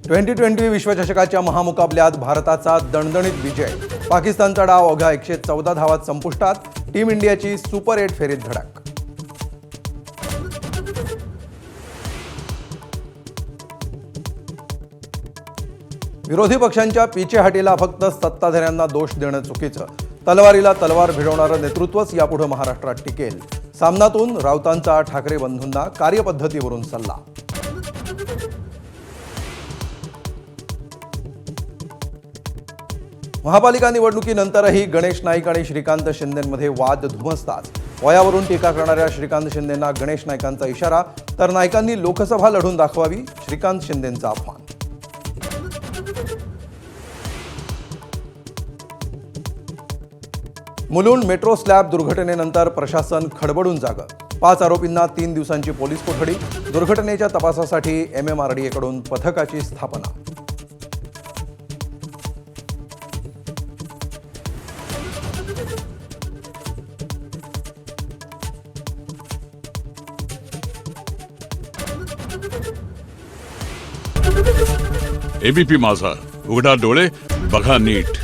2020 विश्वचषकाच्या महामुकाबल्यात भारताचा दणदणीत विजय. पाकिस्तानचा डाव अवघ्या 114 धावात संपुष्टात. टीम इंडियाची सुपर 8 फेरीत धडक. विरोधी पक्षांच्या पिछेहाटीला फक्त सत्ताधाऱ्यांना दोष देणं चुकीचं. तलवारीला तलवार भिडवणारं नेतृत्वच यापुढे महाराष्ट्रात टिकेल. सामनातून राऊतांचा ठाकरे बंधूंना कार्यपद्धतीवरून सल्ला. महापालिका निवडणुकीनंतरही गणेश नाईक आणि श्रीकांत शिंदेंमध्ये वाद धुमसतात. वयावरून टीका करणाऱ्या श्रीकांत शिंदेंना गणेश नाईकांचा इशारा, तर नाईकांनी लोकसभा लढून दाखवावी, श्रीकांत शिंदेंचा अपमान. मुलुंड मेट्रो स्लॅब दुर्घटनेनंतर प्रशासन खडबडून जागं. 5 आरोपींना 3 दिवसांची पोलीस कोठडी. दुर्घटनेच्या तपासासाठी MMRDA कडून पथकाची स्थापना. ABP माझा, उघडा डोळे बघा नीट.